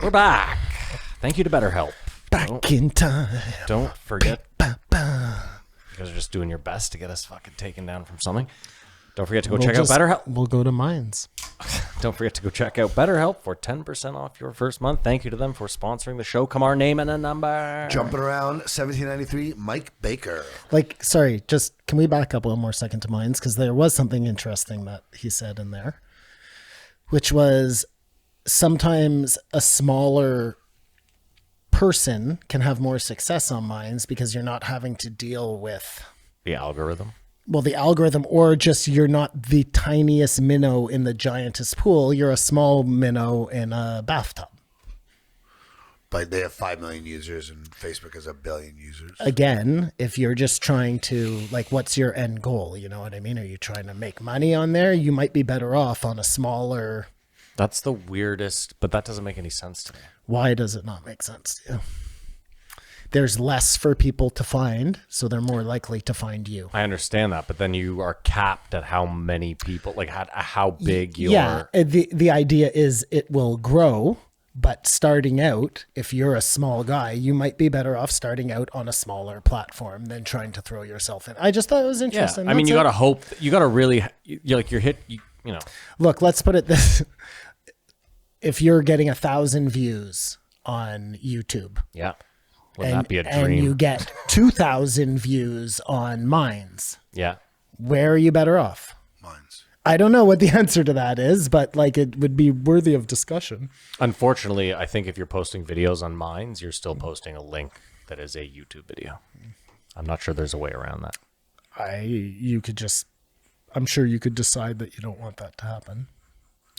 We're back. Thank you to BetterHelp. Back in time. Don't forget, you guys are just doing your best to get us fucking taken down from something. Don't forget to go check out BetterHelp. We'll go to mines. Don't forget to go check out BetterHelp for 10% off your first month. Thank you to them for sponsoring the show. Kamar, name and a number. Jumping around, 1793, Mike Baker. Can we back up one more second to mines? Because there was something interesting that he said in there, which was sometimes a smaller person can have more success on mines because you're not having to deal with The algorithm. the algorithm, or just you're not the tiniest minnow in the giantest pool. You're a small minnow in a bathtub. But they have 5 million users and Facebook has 1 billion users. Again, if you're just trying to, what's your end goal? You know what I mean? Are you trying to make money on there? You might be better off on a smaller... That's the weirdest, but that doesn't make any sense to me. Why does it not make sense to you? There's less for people to find, so they're more likely to find you. I understand that, but then you are capped at how many people, how big you are. Yeah, the idea is it will grow, but starting out, if you're a small guy, you might be better off starting out on a smaller platform than trying to throw yourself in. I just thought it was interesting. Yeah, I mean, you got to hope, you got to really, you're hit, you know. Look, let's put it this. If you're getting 1,000 views on YouTube. Yeah. Wouldn't that be a dream? And you get 2,000 views on Mines. Yeah. Where are you better off? Mines. I don't know what the answer to that is, but it would be worthy of discussion. Unfortunately, I think if you're posting videos on Mines, you're still posting a link that is a YouTube video. I'm not sure there's a way around that. I'm sure you could decide that you don't want that to happen.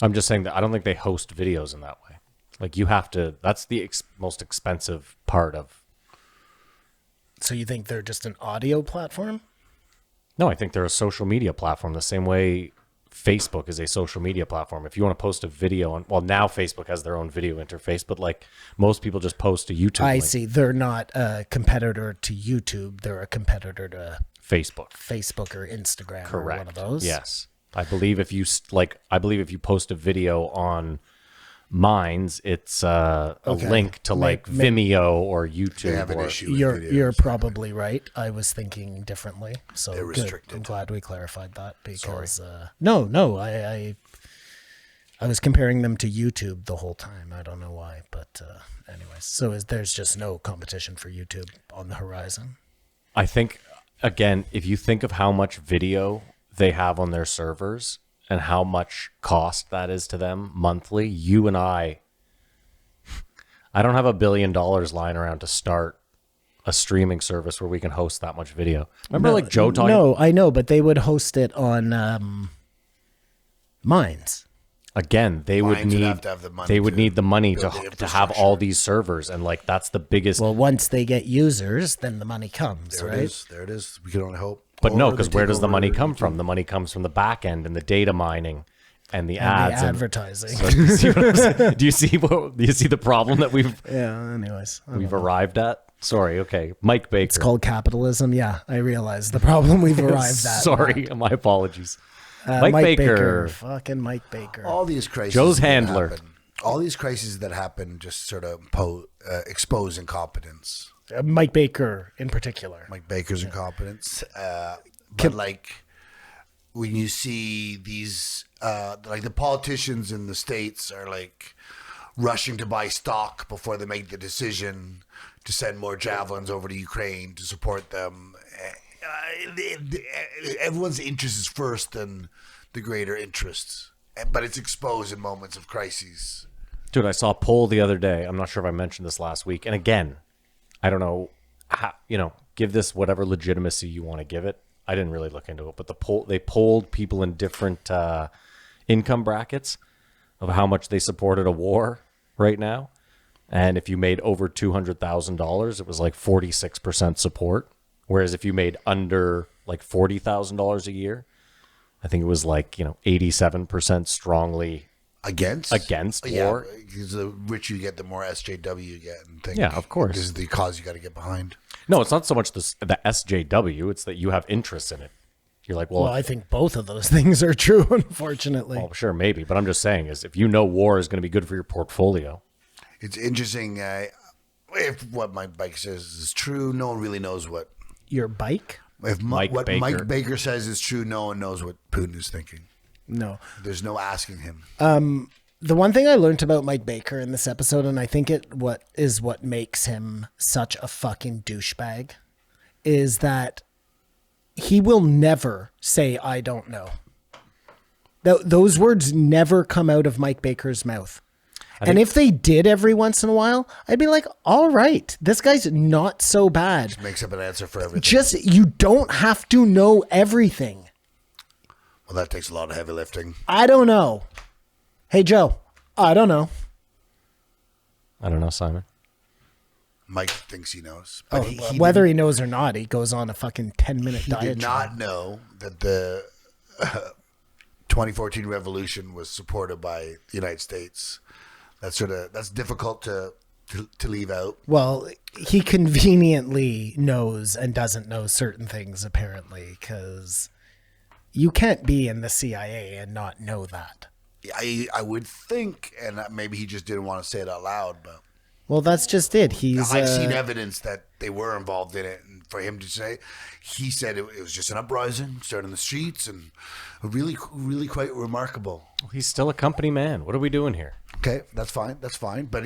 I'm just saying that I don't think they host videos in that way. You have to, that's the most expensive part of. So you think they're just an audio platform? No, I think they're a social media platform the same way Facebook is a social media platform. If you want to post a video on, now Facebook has their own video interface, but most people just post a YouTube link. See. They're not a competitor to YouTube. They're a competitor to Facebook or Instagram. Correct. Or one of those. Yes. I believe if you post a video on Mines, it's a link to Vimeo or YouTube. They have an issue with you're probably right. I was thinking differently. So they're restricted. I'm glad we clarified that because no, I was comparing them to YouTube the whole time. I don't know why, but anyways. So there's just no competition for YouTube on the horizon. I think again, if you think of how much video they have on their servers and how much cost that is to them monthly, you and I don't have $1 billion lying around to start a streaming service where we can host that much video. Remember Joe talking? No, I know, but they would host it on Mines. Again, they would need the money to have all these servers, and that's the biggest. Well, once they get users, then the money comes, there right? There it is. We can only hope. But no, because where does the money come from? The money comes from the back end and the data mining and the ads and advertising. So do you see the problem that we've arrived at? Sorry, okay, Mike Baker. It's called capitalism. Yeah, I realize the problem we've arrived at. Sorry, my apologies. Mike Baker, fucking Mike Baker. All these crises. Joe's handler. All these crises that happen just sort of expose incompetence. Mike Baker in particular. Mike Baker's incompetence. But when you see these, the politicians in the States are rushing to buy stock before they make the decision to send more javelins over to Ukraine to support them. Everyone's interest is first than the greater interests, but it's exposed in moments of crises. Dude, I saw a poll the other day. I'm not sure if I mentioned this last week. And again, I don't know how, give this whatever legitimacy you want to give it. I didn't really look into it, but they polled people in different income brackets of how much they supported a war right now. And if you made over $200,000, it was 46% support. Whereas if you made under $40,000 a year, I think it was 87% strongly against war. Yeah, because the richer you get, the more SJW you get. And yeah, of course. This is the cause you got to get behind. No, it's not so much the SJW. It's that you have interest in it. You're like, well, I think both of those things are true, unfortunately. Well, sure, maybe. But I'm just saying is if war is going to be good for your portfolio. It's interesting. If what Mike Baker says is true, no one really knows what. Your bike? If Mike what Baker. Mike Baker says is true, no one knows what Putin is thinking. No. There's no asking him. The one thing I learned about Mike Baker in this episode, and I think what makes him such a fucking douchebag, is that he will never say, I don't know. Those words never come out of Mike Baker's mouth. And if they did every once in a while, I'd be like, all right, this guy's not so bad. Just makes up an answer for everything. You don't have to know everything. Well, that takes a lot of heavy lifting. I don't know. Hey, Joe, I don't know. I don't know, Simon. Mike thinks he knows. But Whether he knows or not, he goes on a fucking 10-minute diatribe. He did not know that the 2014 revolution was supported by the United States. That's difficult to leave out. Well, he conveniently knows and doesn't know certain things, apparently, because you can't be in the CIA and not know that. I would think, and maybe he just didn't want to say it out loud, but Well, that's just it. I've seen evidence that they were involved in it, and for him to say, he said it was just an uprising, started in the streets, and really, really quite remarkable. Well, he's still a company man. What are we doing here? Okay, that's fine. But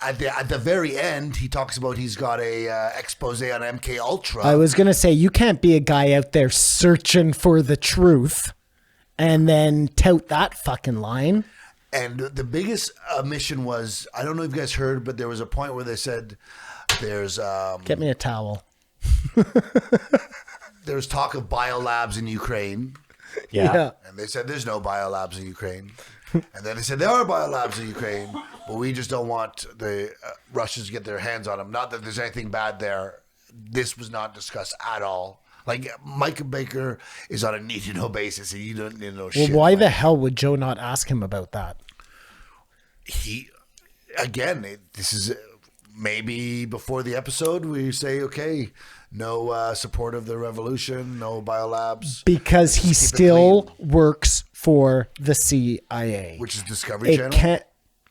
at the very end, he talks about he's got a expose on MK Ultra. I was going to say, you can't be a guy out there searching for the truth and then tout that fucking line. And the biggest omission was, I don't know if you guys heard, but there was a point where they said there's... Get me a towel. There's talk of biolabs in Ukraine. Yeah. And they said there's no biolabs in Ukraine. And then they said there are biolabs in Ukraine, but we just don't want the Russians to get their hands on them. Not that there's anything bad there. This was not discussed at all. Like, Mike Baker is on a need-to-know basis, and you don't need to know shit. Well, why the hell would Joe not ask him about that? This is maybe before the episode we say, okay, no support of the revolution, no biolabs. Because he still works for the CIA. Which is Discovery Channel? Can't...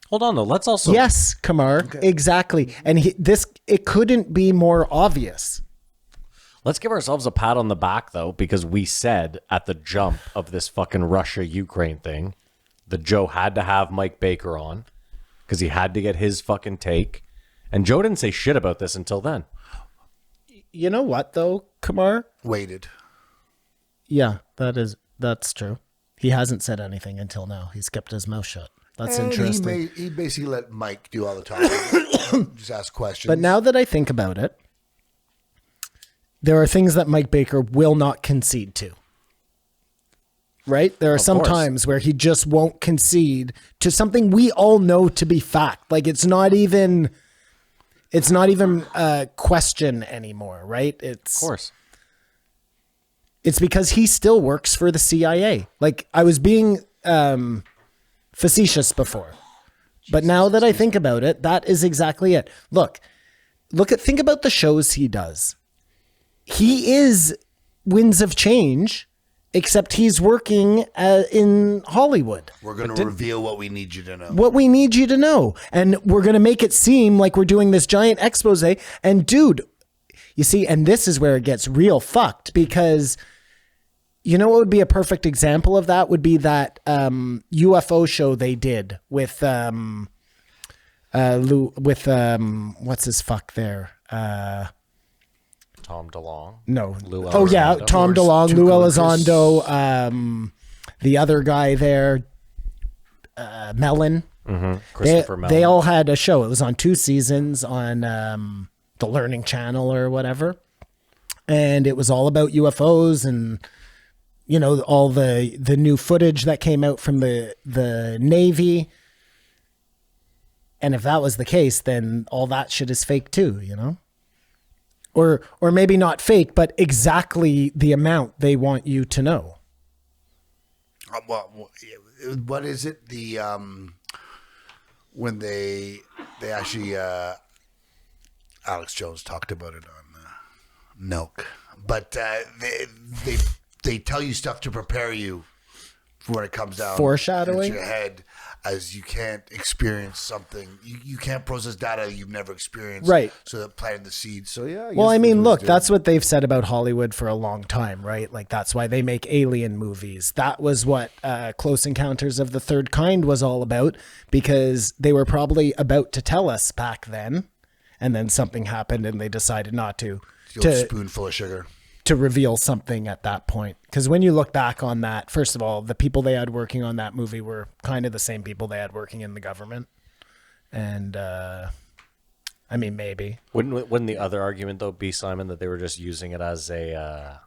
Hold on, though. Let's also... Yes, Kamar, exactly. And it couldn't be more obvious. Let's give ourselves a pat on the back, though, because we said at the jump of this fucking Russia-Ukraine thing that Joe had to have Mike Baker on because he had to get his fucking take. And Joe didn't say shit about this until then. You know what, though, Kamar? Waited. Yeah, that's true. He hasn't said anything until now. He's kept his mouth shut. That's interesting. He basically let Mike do all the talking. Just ask questions. But now that I think about it, there are things that Mike Baker will not concede to. Right? There are some times where he just won't concede to something we all know to be fact. Like, it's not even a question anymore, right? Of course. It's because he still works for the CIA. Like, I was being facetious before. But now that I think about it, that is exactly it. Think about the shows he does. He is Winds of Change, except he's working in Hollywood. We're going to reveal what we need you to know. What we need you to know. And we're going to make it seem like we're doing this giant expose. And dude, you see, and this is where it gets real fucked, because you know what would be a perfect example of that would be that UFO show they did with what's his fuck there? Tom DeLonge. No. Lou Oh, yeah. Elizondo. Tom DeLonge, Lou Elizondo, the other guy there, Mellon. Mm-hmm. Christopher Mellon. They all had a show. It was on 2 seasons on the Learning Channel or whatever. And it was all about UFOs and, you know, all the new footage that came out from the Navy. And if that was the case, then all that shit is fake too, you know? Or maybe not fake, but exactly the amount they want you to know. What is it? The when they actually Alex Jones talked about it on Nelk, but they tell you stuff to prepare you when it comes down Foreshadowing? into your head, as you can't experience something. You can't process data you've never experienced. Right. So that planted the seed. So yeah. Well, I guess mean, that's what look, he's that's doing. what they've said about Hollywood for a long time, right? Like, that's why they make alien movies. That was what Close Encounters of the Third Kind was all about, because they were probably about to tell us back then, and then something happened and they decided not to. The old spoonful of sugar. To reveal something at that point. Because when you look back on that, first of all, the people they had working on that movie were kind of the same people they had working in the government. And, I mean, maybe. Wouldn't the other argument, though, be, Simon, that they were just using it as a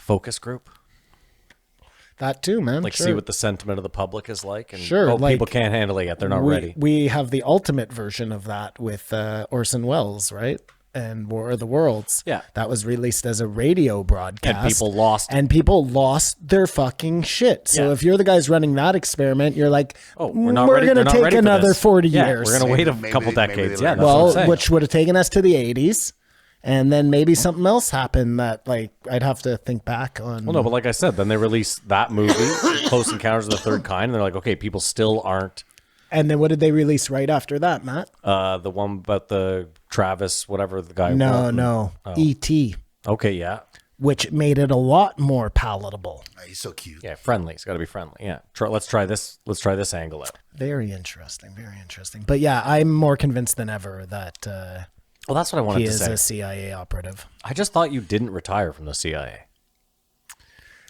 focus group? That too, man. Like, sure. see what the sentiment of the public is like? And, Sure, like, people can't handle it yet. They're not ready. We have the ultimate version of that with Orson Welles, right? And War of the Worlds. Yeah. That was released as a radio broadcast. And people lost their fucking shit. So Yeah. if you're the guys running that experiment, you're like, we're not ready. going to They're not take ready for another this. 40 Yeah, years. we're going to wait a Maybe- couple maybe decades. they Yeah, learn. that's what I'm Well, saying. which would have taken us to the 80s. And then maybe something else happened that, like, I'd have to think back on. Well, no, but like I said, then they released that movie, Close Encounters of the Third Kind, and they're like, okay, people still aren't. And then what did they release right after that, Matt? The one about the Travis, whatever the guy. No. E.T., Okay, yeah, which made it a lot more palatable. Oh, he's so cute. yeah, friendly. It's got to be friendly. Yeah, let's try this. Let's try this angle out. Very interesting. Very interesting. But yeah, I'm more convinced than ever that Well, that's what I wanted he to is say. a CIA operative. I just thought you didn't retire from the CIA.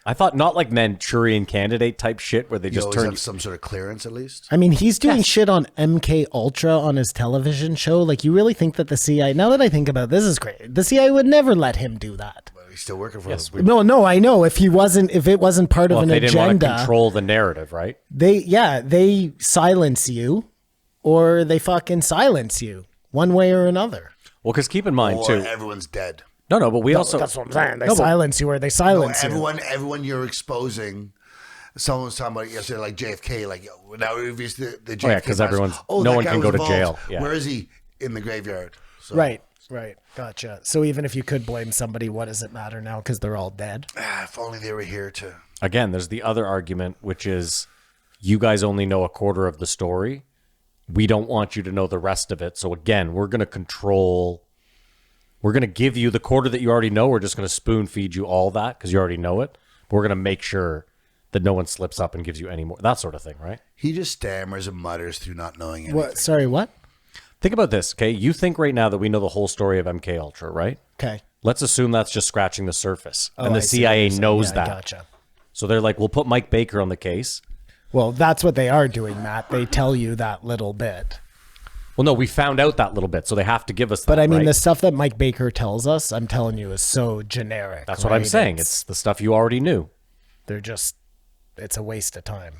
I thought not like Manchurian Candidate type shit where they You just always turn. have some sort of clearance at least. I mean, he's doing shit on MK Ultra on his television show. Like, you really think that the CIA? Now that I think about it, this is great. The CIA would never let him do that. But he's still working for Yes, them. No, I know. If it wasn't part of Well, an if they didn't want to agenda, control the narrative, right? they silence you, or they fucking silence you one way or another. Well, because keep in mind Or too. everyone's dead. No, but we also. That's what I'm saying. They No, but- silence you, or they No, silence you. everyone you're exposing. Someone was talking about it yesterday, like JFK. Like now, it's the JFK. Oh, yeah, 'cause guys. everyone's- Oh, no that one guy can was go to involved. jail. Yeah. Where is he? In the graveyard. So, Right. Gotcha. So even if you could blame somebody, what does it matter now? Because they're all dead. If only they were here to. Again, there's the other argument, which is you guys only know a quarter of the story. We don't want you to know the rest of it. So again, we're going to control. We're going to give you the quarter that you already know. We're just going to spoon feed you all that because you already know it. But we're going to make sure that no one slips up and gives you any more. That sort of thing, right? He just stammers and mutters through not knowing anything. What? Sorry, what? Think about this, okay? You think right now that we know the whole story of MK Ultra, right? Okay. Let's assume that's just scratching the surface. Oh, and I the see what CIA you're saying. knows Yeah, that. Gotcha. So they're like, we'll put Mike Baker on the case. Well, that's what they are doing, Matt. They tell you that little bit. Well, no, we found out that little bit, so they have to give us that, But I mean, right? the stuff that Mike Baker tells us, I'm telling you, is so generic. That's what I'm right? saying. It's the stuff you already knew. It's a waste of time.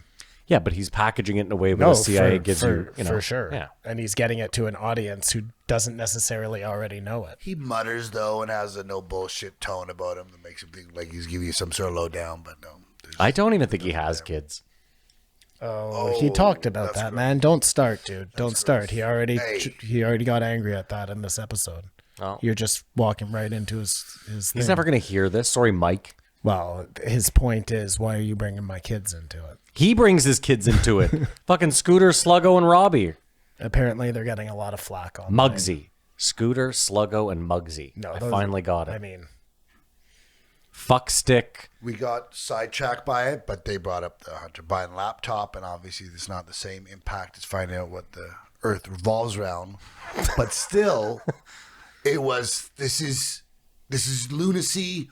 Yeah, but he's packaging it in a way where the CIA gives you know. for sure. Yeah. And he's getting it to an audience who doesn't necessarily already know it. He mutters though and has a no bullshit tone about him that makes him think like he's giving you some sort of lowdown. But no, I don't even think he has kids. Oh, he talked about that's that, gross. man. Don't start, dude. Don't start. He already Hey. he already got angry at that in this episode. Oh. You're just walking right into his He's thing. never going to hear this. Sorry, Mike. Well, his point is, why are you bringing my kids into it? He brings his kids into it. Fucking Scooter, Sluggo, and Robbie. Apparently, they're getting a lot of flack on Muggsy. Scooter, Sluggo, and Muggsy. No, I those finally are- got it. I mean, Fuck stick. we got sidetracked by it, but they brought up the Hunter Biden laptop, and obviously it's not the same impact as finding out what the Earth revolves around. But still, it was. This is lunacy,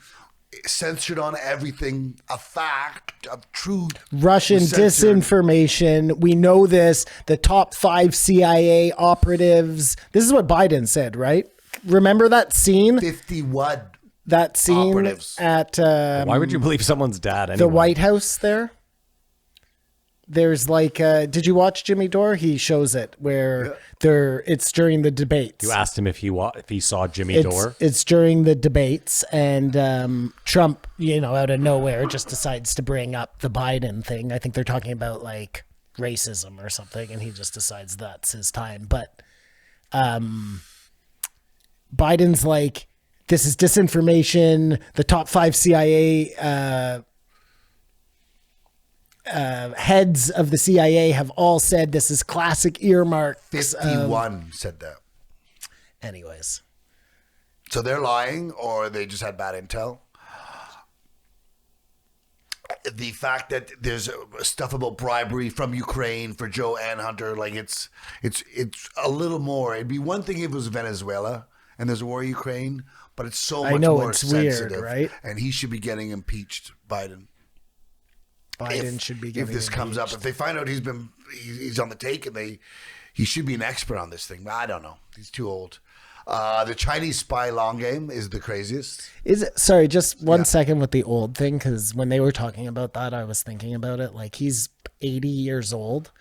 censored on everything, a fact of truth. Russian was censored. disinformation. We know this. The top 5 CIA operatives. This is what Biden said, right? Remember that scene? 51 That scene operatives. at Why would you believe someone's dad anyway? the White House there? There's like, did you watch Jimmy Dore? He shows it where it's during the debates. You asked him if he saw Jimmy Dore. It's during the debates, and Trump, out of nowhere, just decides to bring up the Biden thing. I think they're talking about like racism or something, and he just decides that's his time. But Biden's like, this is disinformation. The top 5 CIA heads of the CIA have all said this is classic earmarks. 51 said that. Anyways. So they're lying, or they just had bad intel. The fact that there's stuff about bribery from Ukraine for Joe and Hunter, like it's a little more. It'd be one thing if it was Venezuela and there's a war in Ukraine, but it's so much more it's sensitive, weird, right? And he should be getting impeached, Biden. Should be getting if this comes up. If they find out he's on the take, and he should be an expert on this thing. I don't know. He's too old. The Chinese spy long game is the craziest. Is it? Sorry, just one second with the old thing, because when they were talking about that, I was thinking about it. Like, he's 80 years old.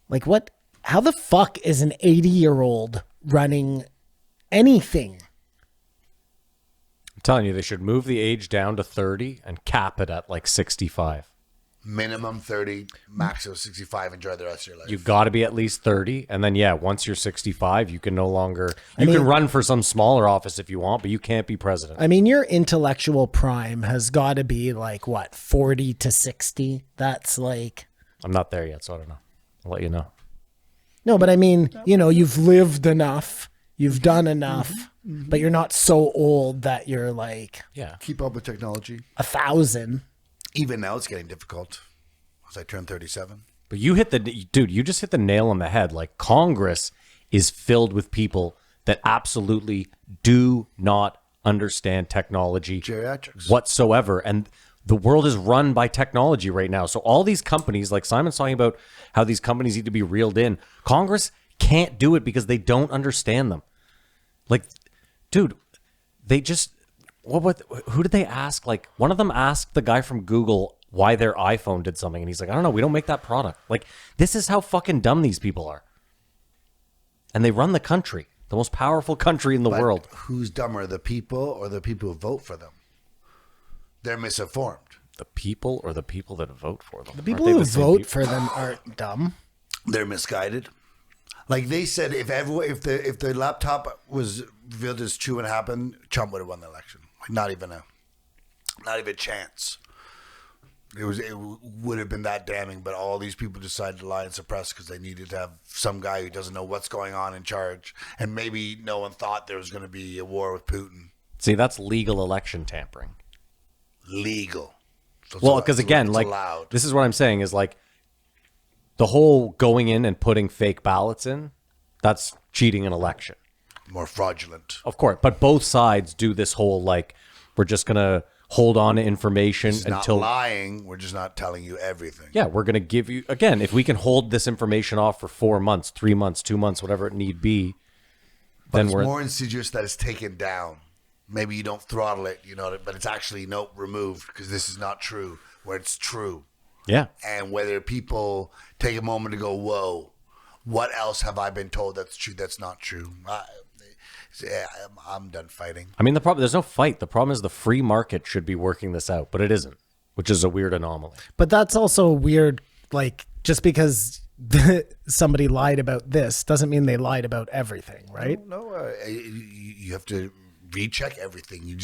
Like, what? How the fuck is an 80-year-old running anything? I'm telling you, they should move the age down to 30 and cap it at like 65. Minimum 30, maximum 65. Enjoy the rest of your life. You got to be at least 30, and then once you're 65, you can no longer. You can run for some smaller office if you want, but you can't be president. I mean, your intellectual prime has got to be like what, 40 to 60. That's like. I'm not there yet, so I don't know. I'll let you know. No, but I mean, you've lived enough, you've done enough, but you're not so old that you're like. Yeah. Keep up with technology. 1,000. Even now, it's getting difficult as I turn 37. But you just hit the nail on the head. Like, Congress is filled with people that absolutely do not understand technology Geriatrics. whatsoever. And the world is run by technology right now. So all these companies, like Simon's talking about how these companies need to be reeled in, Congress can't do it because they don't understand them. Like, dude, they just... who did they ask? Like, one of them asked the guy from Google why their iPhone did something, and he's like, I don't know, we don't make that product. Like, this is how fucking dumb these people are. And they run the country, the most powerful country in the world. Who's dumber, the people or the people who vote for them? They're misinformed. The people or the people that vote for them? The people who vote for them aren't dumb. They're misguided. Like they said, if the laptop was revealed as true and happened, Trump would have won the election. Like not even a chance. It would have been that damning, but all these people decided to lie and suppress because they needed to have some guy who doesn't know what's going on in charge, and maybe no one thought there was going to be a war with Putin. See, that's legal election tampering. Legal. So well, because again, like allowed. This is what I'm saying is like the whole going in and putting fake ballots in, that's cheating an election. More fraudulent. Of course, but both sides do this whole like we're just gonna hold on to information It's until not lying. We're just not telling you everything. Yeah, we're gonna give you again if we can hold this information off for 4 months, 3 months, 2 months, whatever it need be. But Then it's we're more insidious that it's taken down. Maybe you don't throttle it, but it's actually removed because this is not true. Where it's true. yeah. And whether people take a moment to go, whoa, what else have I been told that's true that's not true? I'm done fighting. I mean, the problem there's no fight. The problem is the free market should be working this out, but it isn't, which is a weird anomaly. But that's also weird. Like, just because somebody lied about this doesn't mean they lied about everything, right? No, you have to recheck everything.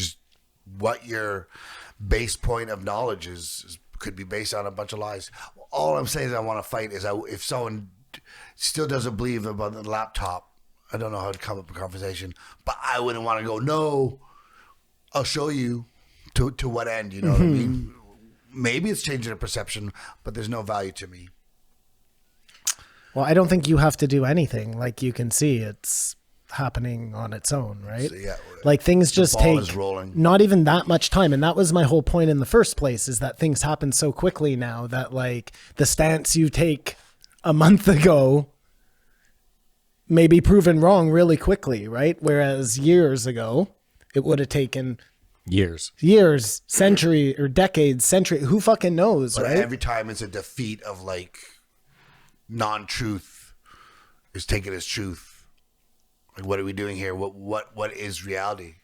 What your base point of knowledge is could be based on a bunch of lies. All I'm saying is I want to fight is if someone still doesn't believe about the laptop, I don't know how to come up with a conversation, but I wouldn't want to go, no, I'll show you to what end, you know what I mean? Maybe it's changing the perception, but there's no value to me. Well, I don't think you have to do anything. Like, you can see it's happening on its own, right? So, yeah, like things just ball take is rolling. not even that much time. And that was my whole point in the first place, is that things happen so quickly now that like the stance you take a month ago may be proven wrong really quickly, right? Whereas years ago, it would have taken Years, century or decades, who fucking knows, But right? every time it's a defeat of like non-truth is taken as truth. Like, what are we doing here? What is reality?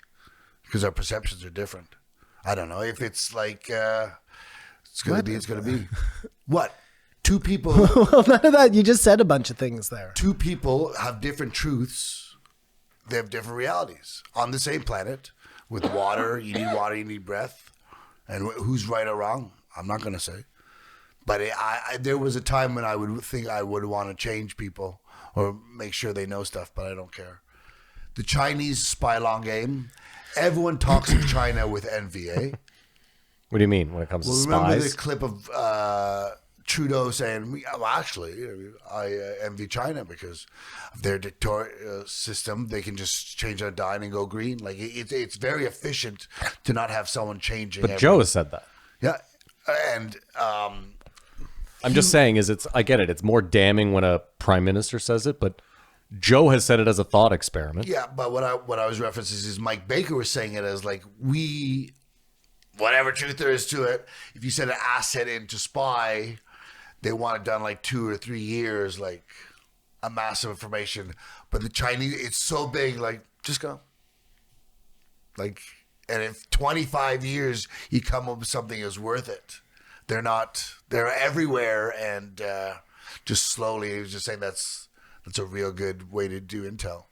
Because our perceptions are different. I don't know if it's like it's gonna be. It's gonna be what? Two people. Well, none of that. You just said a bunch of things there. Two people have different truths. They have different realities on the same planet. With water, you need water, you need breath. And who's right or wrong? I'm not gonna say. But there was a time when I would think I would want to change people or make sure they know stuff, but I don't care. The Chinese spy long game. Everyone talks of China with envy, eh? What do you mean when it comes to Remember spies? the clip of Trudeau saying, well, actually, I envy China because of their dictatorial system. They can just change a dime and go green. Like it's very efficient to not have someone changing. But Joe has said that. Yeah, and I'm just saying I get it. It's more damning when a prime minister says it, but Joe has said it as a thought experiment. yeah. But what I was referencing is Mike Baker was saying it as like whatever truth there is to it. If you send an asset in to spy, they want it done like 2 or 3 years, like a massive information. But the Chinese, it's so big, like just go. Like, and if 25 years you come up with something that's worth it, they're everywhere, and just slowly, he was just saying that's a real good way to do intel.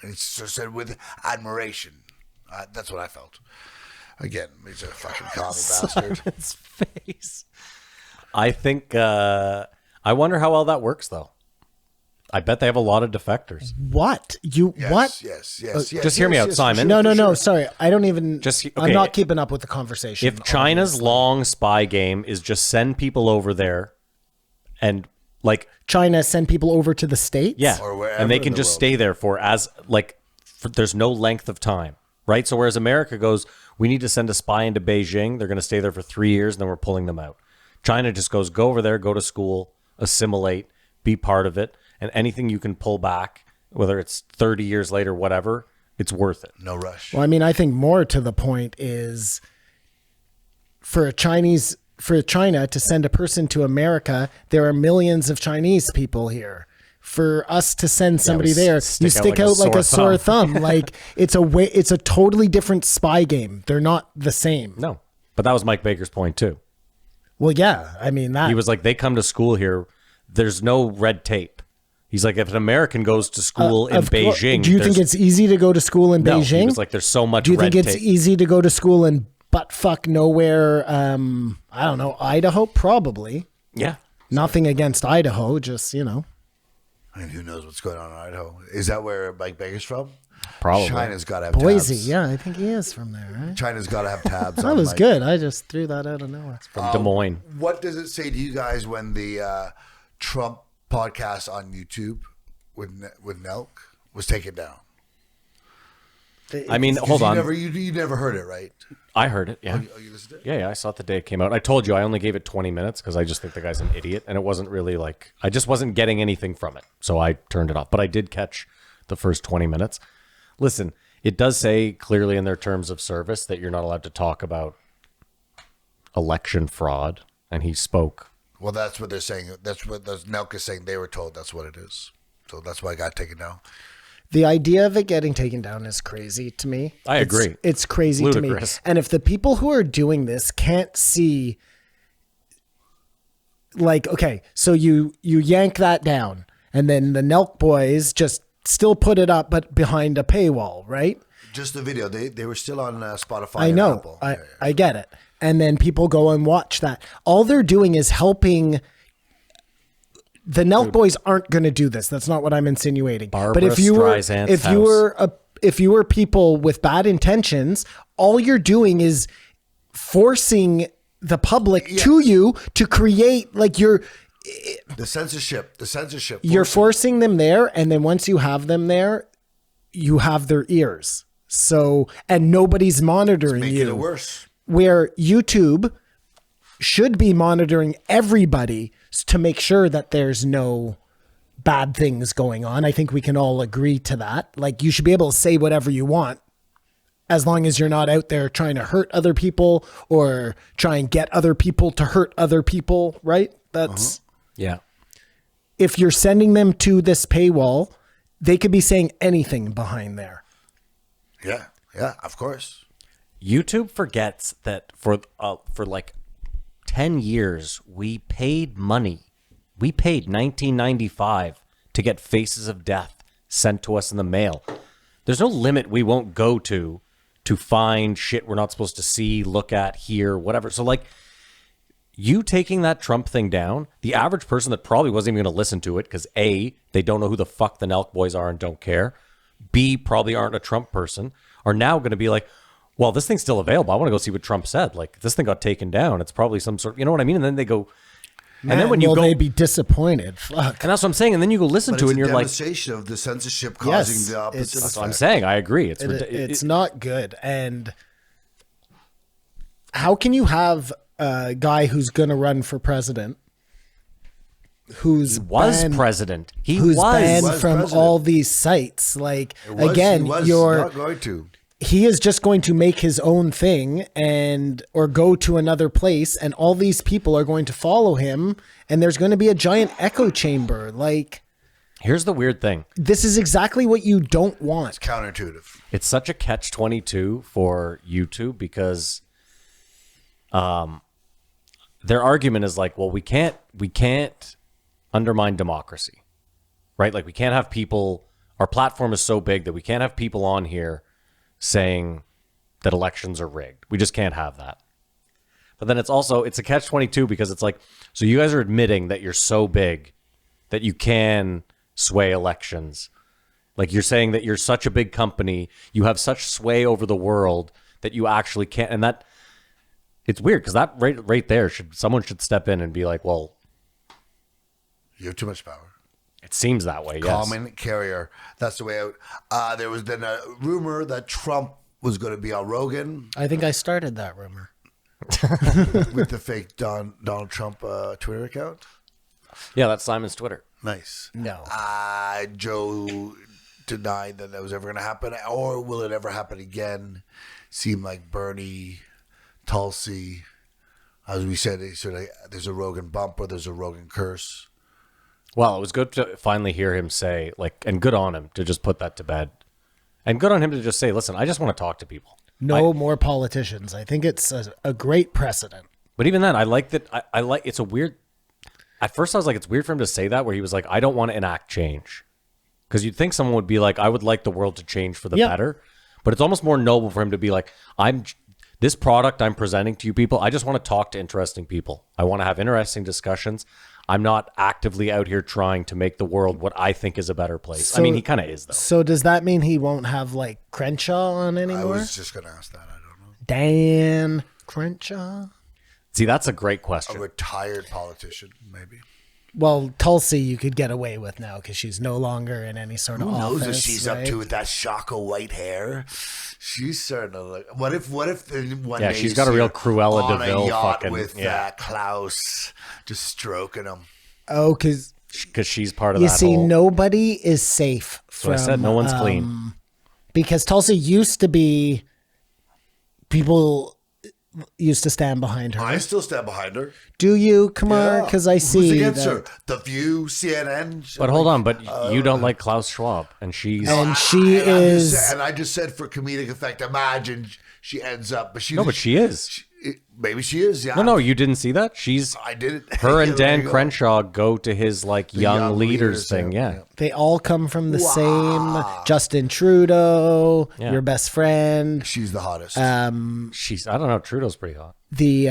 And it's just said with admiration. That's what I felt. Again, he's a fucking commie bastard. His face. I think. I wonder how well that works, though. I bet they have a lot of defectors. What? What? Yes. Just hear me out, Simon. No. Sorry, I don't even. Okay. I'm not keeping up with the conversation. If China's long spy game is just send people over there, and like China send people over to the States, yeah, Or wherever and they in can the just world. stay there there's no length of time, right? So whereas America goes, we need to send a spy into Beijing, they're going to stay there for 3 years, and then we're pulling them out. China just goes, go over there, go to school, assimilate, be part of it, and anything you can pull back, whether it's 30 years later, whatever, it's worth it. No rush. Well, I mean, I think more to the point is for China to send a person to America, there are millions of Chinese people here. For us to send somebody there, you stick out like a sore thumb. Like it's a totally different spy game. They're not the same. No, but that was Mike Baker's point too. Well, yeah, I mean that. He was like, they come to school here, there's no red tape. He's like, if an American goes to school in Beijing, do you think it's easy to go to school in no, Beijing? he was like, there's so much Do you red think it's tape. easy to go to school in buttfuck nowhere? I don't know, Idaho, probably. Yeah. Nothing against Idaho, just I mean, who knows what's going on in Idaho? Is that where Mike Baker's from? Probably. China's got to have Boise. tabs. Yeah, I think he is from there, right? China's got to have tabs. That on was Mike. good. I just threw that out of nowhere. From Des Moines. What does it say to you guys when the Trump podcast on YouTube with Nelk was taken down? I mean, hold on. You never heard it, right? I heard it, yeah. Oh, you listened to it? Yeah, I saw it the day it came out. I told you I only gave it 20 minutes because I just think the guy's an idiot, and it wasn't really like I just wasn't getting anything from it, so I turned it off. But I did catch the first 20 minutes. Listen, it does say clearly in their terms of service that you're not allowed to talk about election fraud, and he spoke. Well, that's what they're saying. That's what Nelk is saying. They were told that's what it is, so that's why I got taken down. The idea of it getting taken down is crazy to me. I agree. It's crazy Ludicrous. to me. And if the people who are doing this can't see, like, okay, so you yank that down, and then the Nelk boys just still put it up, but behind a paywall, right? Just the video. They were still on Spotify. I and know. Apple. I get it. And then people go and watch that. All they're doing is helping. The Nelk boys aren't going to do this. That's not what I'm insinuating. Barbara But if you were, Streisand's if you were people with bad intentions, all you're doing is forcing the public to you to create like The censorship. you're forcing them there, and then once you have them there, you have their ears. So and nobody's monitoring making you. it worse. Where YouTube should be monitoring everybody to make sure that there's no bad things going on. I think we can all agree to that. Like you should be able to say whatever you want as long as you're not out there trying to hurt other people or try and get other people to hurt other people, right? That's Yeah. if you're sending them to this paywall, they could be saying anything behind there. Yeah, of course. YouTube forgets that for like 10 years we paid money. We paid $19.95 to get Faces of Death sent to us in the mail. There's no limit we won't go to find shit we're not supposed to see, look at, hear, whatever. So like you taking that Trump thing down, the average person that probably wasn't even going to listen to it because A, they don't know who the fuck the Nelk boys are and don't care. B, probably aren't a Trump person, are now going to be like, well, this thing's still available. I want to go see what Trump said. Like, this thing got taken down. It's probably some sort of, you know what I mean? And then they go, Man, and then when you go, they'd be disappointed. Fuck. and that's what I'm saying. And then you go listen But to it's it and a you're like, demonstration of the censorship causing Yes, the opposite that's what I'm effect. saying. I agree. It's not good. And how can you have a guy who's going to run for president, who's was banned, president. He who's was. banned was from president. all these sites? Like, He again, was you're not going to. he is just going to make his own thing and or go to another place, and all these people are going to follow him, and there's going to be a giant echo chamber. Like, Here's the weird thing. this is exactly what you don't want. Counterintuitive. It's such a catch-22 for YouTube because their argument is like, well, we can't undermine democracy, right? Like, we can't have people, our platform is so big that we can't have people on here saying that elections are rigged. We just can't have that. But then it's a catch-22 because it's like, so you guys are admitting that you're so big that you can sway elections. Like, you're saying that you're such a big company, you have such sway over the world that you actually can't. And that, it's weird because that right there, someone should step in and be like, well, You have too much power. it seems that way. Yes. Common carrier. That's the way out. There was then a rumor that Trump was going to be on Rogan I think I started that rumor. with the fake Donald Trump Twitter account. Yeah, that's Simon's Twitter. Nice. No. Joe denied that was ever going to happen, or will it ever happen again? Seemed like Bernie, Tulsi, as we said, there's a Rogan bump or there's a Rogan curse. Well, it was good to finally hear him say, like, and good on him to just put that to bed. And good on him to just say, listen, I just want to talk to people. No more politicians. I think it's a great precedent. But even then, I like that. I like, it's a weird, at first I was like, it's weird for him to say that, where he was like, I don't want to enact change. Because you'd think someone would be like, I would like the world to change for the Yeah. better. But it's almost more noble for him to be like, this product I'm presenting to you people, I just want to talk to interesting people. I want to have interesting discussions. I'm not actively out here trying to make the world what I think is a better place. I mean, he kind of is, though. So does that mean he won't have like Crenshaw on I anymore? was just going to ask that. I don't know. Dan Crenshaw? See, that's a great A question. retired politician, maybe. Well, Tulsi you could get away with now because she's no longer in any sort of Who knows office. what she's up right? to with that shock of white hair? She's starting to look. What if one Yeah, day she's you got a see real her Cruella on de a Vil yacht fucking- with yeah. Klaus just stroking him. Oh, because Because she's part of you that see, whole... nobody is safe So from. I said no one's clean. Because Tulsi used to be. People used to stand behind her. I still stand behind her. Do you, Kamar? Yeah. Because I Who's see against that. her? The View, CNN. But hold on, but you don't like Klaus Schwab, and she's... And she is. And I just said for comedic effect, imagine she ends up, but she. No, but she is. Maybe she is. Yeah. No, you didn't see that? She's... I did it. Her and There Dan you go. Crenshaw go to his, like, young leaders thing, yeah. They all come from the same Justin Trudeau, Yeah. Uh, your best friend, She's the hottest. She's... I don't know, Trudeau's pretty hot. the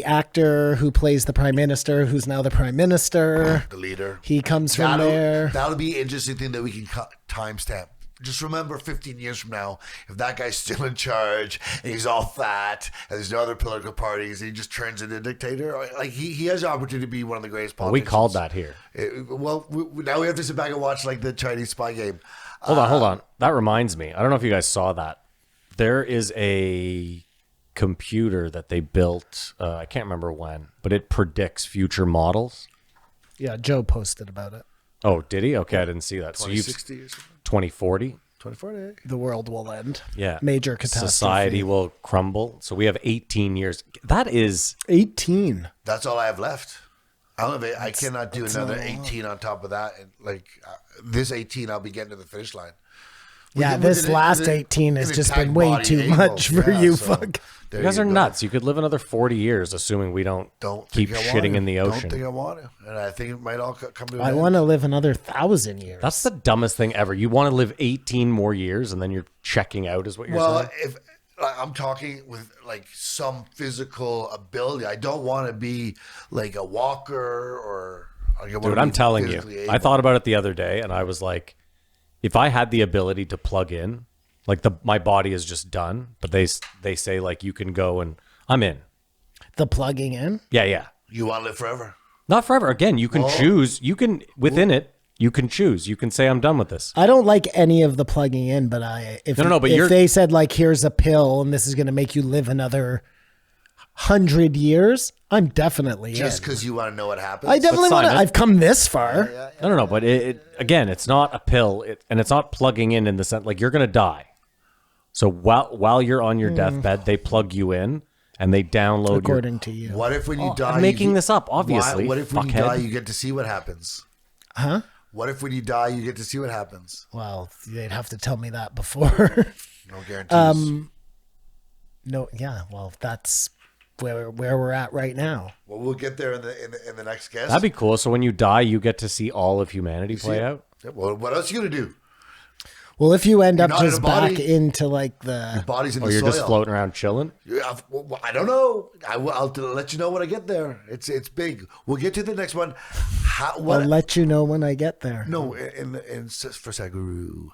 actor who plays the prime minister, who's now the prime minister. the leader. He comes from there. That'll be an interesting thing that we can timestamp. Just remember 15 years from now, if that guy's still in charge and he's all fat and there's no other political parties and he just turns into a dictator, like he has the opportunity to be one of the greatest Well, we politicians. called that here. Now we have to sit back and watch like the Chinese spy game. Hold on. That reminds me. I don't know if you guys saw that. There is a computer that they built, I can't remember when, but it predicts future models. Yeah, Joe posted about it. Oh, did he? Okay, I didn't see that. So you've 2060 or something? 2040? 2040. The world will end. Yeah. Major catastrophe. Society will crumble. So we have 18 years. That is 18. That's all I have left. I cannot do another 18 on top of that. And this 18, I'll be getting to the finish line. Yeah, this last 18 has just been way too much for you. Fuck. you guys are nuts. You could live another 40 years, assuming we don't keep think I shitting want in the to. ocean. Don't think I want to. And I think it might all come to an I end. want to live another 1,000 years. That's the dumbest thing ever. You want to live 18 more years and then you're checking out, is what you're saying? If I'm talking with like some physical ability. I don't want to be like a walker or. Dude, I'm telling you, I thought about it the other day, and I was like, if I had the ability to plug in, like my body is just done, but they say like you can go and I'm in. The plugging in? Yeah, yeah. You want to live forever? Not forever. Again, you can choose. You can within it. You can choose. You can say I'm done with this. I don't like any of the plugging in, but if they said like here's a pill and this is going to make you live another 100 years, I'm definitely just in. because you want to know what happens. I definitely want to. I've come this far. No. But again, it's not a pill, and it's not plugging in the sense like you're gonna die. So while you're on your deathbed, they plug you in and they download. According to you, what if when you die? I'm making this up, obviously. What if when you die, you get to see what happens? Huh? What if when you die, you get to see what happens? Well, they'd have to tell me that before. No guarantees. No, yeah. Well, that's where we're at right now. Well, we'll get there in the next guest. That'd be cool. So when you die, you get to see all of humanity play out. Yeah, well, what else are you gonna do? Well, if you end You're up not in just a body. back into like the Your body's in Or the you're soil. just floating around chilling. I don't know. I'll let you know when I get there. It's big. We'll get to the next one. I'll let you know when I get there. No, in for Saguru.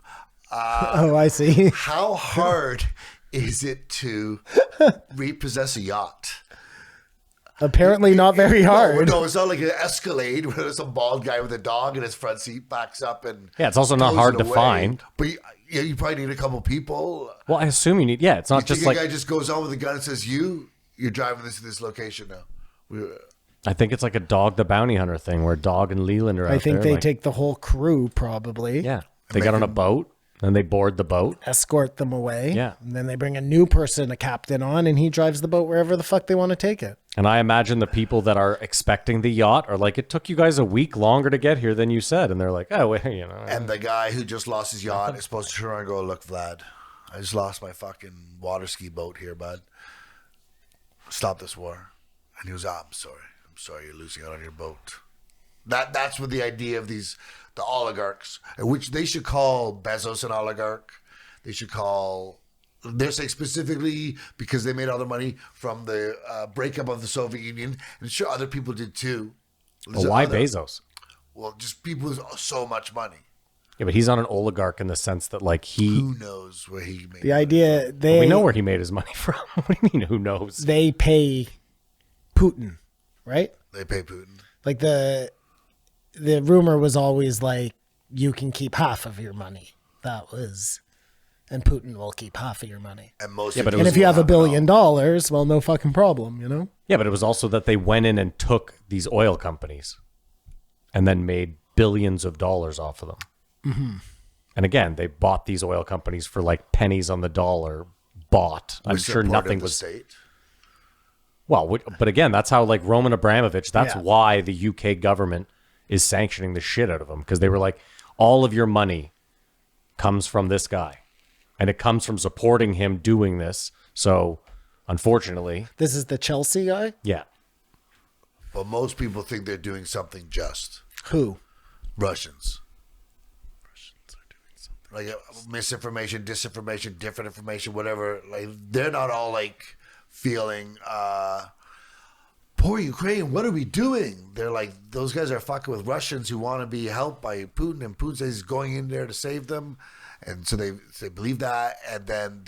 Oh, I see. How hard is it to repossess a yacht? Apparently not very hard. No, it's not like an Escalade where there's a bald guy with a dog and his front seat backs up and Yeah, it's also not throws hard it to away. find. But you probably need a couple people. Well, I assume you need. Yeah, it's not You just think like. a guy just goes on with a gun and says, "You're driving this to this location now." I think it's like a Dog the Bounty Hunter thing where Dog and Leland are out I think there, they like- take the whole crew probably. Yeah, they got on a boat and they board the boat. Escort them away. Yeah. And then they bring a new person, a captain on, and he drives the boat wherever the fuck they want to take it. And I imagine the people that are expecting the yacht are like, it took you guys a week longer to get here than you said. And they're like, oh, well, you know. And the guy who just lost his yacht is supposed to turn around and go, "Look, Vlad, I just lost my fucking water ski boat here, bud. Stop this war." And he was, "I'm sorry. I'm sorry you're losing out on your boat." That's what the idea of the oligarchs, which they should call Bezos an oligarch. They should call, they're saying specifically because they made all their money from the breakup of the Soviet Union. And sure, other people did too. Well, why Bezos? Well, just people with so much money. Yeah, but he's not an oligarch in the sense that like Who knows where he made The idea we know where he made his money from. What do you mean, who knows? they pay Putin, right? They pay Putin. Like the rumor was always like you can keep half of your money. That was, and Putin will keep half of your money. And most Yeah, but it And was- if you have $1 billion, well, no fucking problem, you know? Yeah, but it was also that they went in and took these oil companies and then made billions of dollars off of them. Mm-hmm. And again, they bought these oil companies for like pennies on the dollar. I'm with sure support nothing of the was. state. Well, but again, that's how like Roman Abramovich. That's Yeah. why the UK government is sanctioning the shit out of him because they were like, all of your money comes from this guy, and it comes from supporting him doing this. So, unfortunately, This is the Chelsea guy? yeah, But most people think they're doing something just. Who? Russians are doing something. Like misinformation, disinformation, different information, whatever. Like they're not all like feeling poor Ukraine, what are we doing? They're like, those guys are fucking with Russians who want to be helped by Putin, and Putin says he's going in there to save them. And so they believe that. And then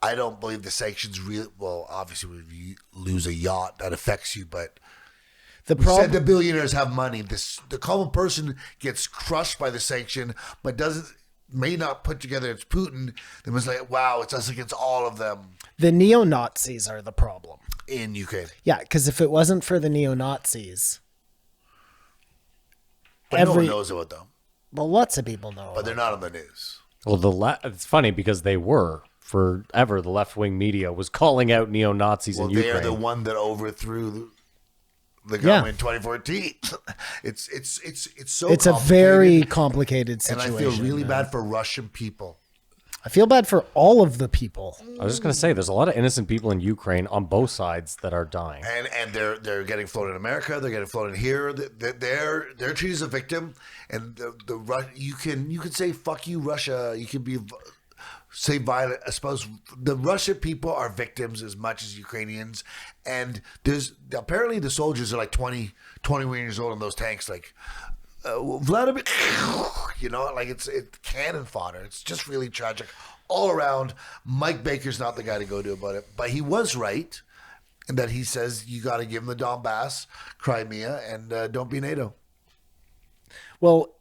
I don't believe the sanctions really, well, obviously when you lose a yacht, that affects you, but The we said problem. the billionaires have money. The common person gets crushed by the sanction, but may not put together it's Putin. Then was like, wow, it's us against all of them The neo-Nazis are the problem. in UK. Yeah, because if it wasn't for the neo-Nazis, But no one knows about them. well, lots of people know. But they're not on the news. well, it's funny because they were forever. The left-wing media was calling out neo-Nazis Well, in they Ukraine. are the one that overthrew the government in 2014. It's so. It's a complicated, very complicated and I situation. feel really man. bad for Russian people. I feel bad for all of the people. I was just gonna say, there's a lot of innocent people in Ukraine on both sides that are dying. And they're getting flown in America. They're getting flown in here. They're treated as a victim. And you can say fuck you Russia. You can be say violent. I suppose the Russian people are victims as much as Ukrainians, and there's apparently the soldiers are like 21 years old in those tanks, like Vladimir, like it's cannon fodder. It's just really tragic all around. Mike Baker's not the guy to go to about it, but he was right in that he says you got to give him the Donbass, Crimea, and don't be NATO. Well,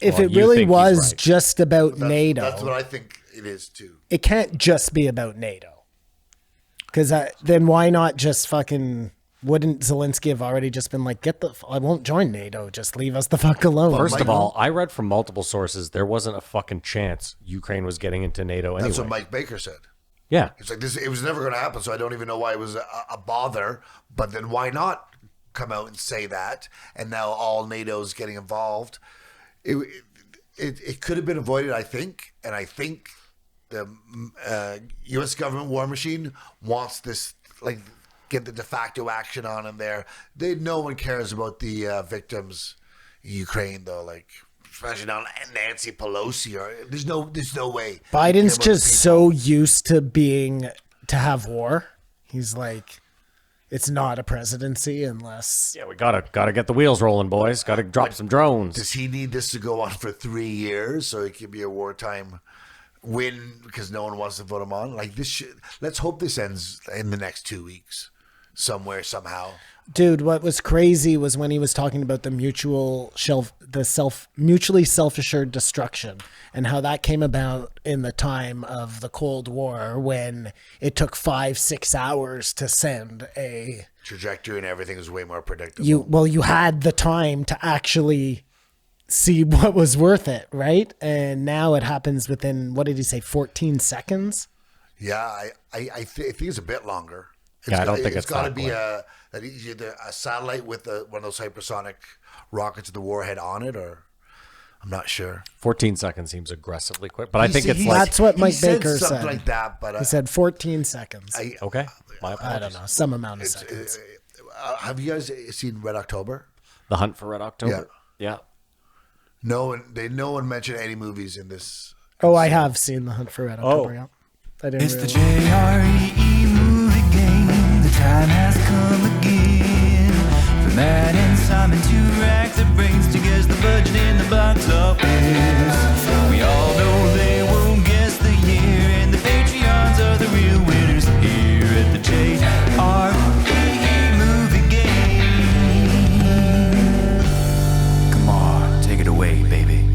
if Well, it you really think he's was right. just about NATO, That's what I think it is too. it can't just be about NATO. Because then why not just fucking... Wouldn't Zelensky have already just been like, I won't join NATO, just leave us the fuck alone? First of all, I read from multiple sources there wasn't a fucking chance Ukraine was getting into NATO anyway. That's what Mike Baker said. Yeah. It's like this. It was never going to happen, so I don't even know why it was a bother. But then why not come out and say that? And now all NATO's getting involved. It could have been avoided, I think, and I think the U.S. government war machine wants this, like, get the de facto action on him there. No one cares about the victims in Ukraine, though. Like, especially not Nancy Pelosi, or there's no way. Biden's just so used to have war. He's like, it's not a presidency unless... Yeah, we gotta get the wheels rolling, boys. Gotta drop some drones. Does he need this to go on for 3 years so it can be a wartime win because no one wants to vote him on? Like this let's hope this ends in the next 2 weeks somewhere, somehow. Dude, what was crazy was when he was talking about the mutually self-assured destruction and how that came about in the time of the Cold War when it took 5-6 hours to send a Trajectory and everything is way more predictable. you had the time to actually see what was worth it, right? And now it happens within, what did he say, 14 seconds? Yeah, I think it's a bit longer. Yeah, I don't think it's got to that be quick. either a satellite with one of those hypersonic rockets with the warhead on it, or I'm not sure. 14 seconds seems aggressively quick, but I think it's He- like... That's what Mike said Baker something said. like that, but He said 14 seconds. Okay, my I apologies. don't know, some amount of seconds. Have you guys seen Red October? The Hunt for Red October? Yeah. No one mentioned any movies in this. Oh, I have seen The Hunt for Red October. Yeah. I didn't It's the realize. JRE movie game. The time has come again. For Matt and Simon to rack their brains to guess the budget in the box office. We all know they won't guess the year, and the Patreons are the real winners here at the JRE movie game. Come on, take it away, baby.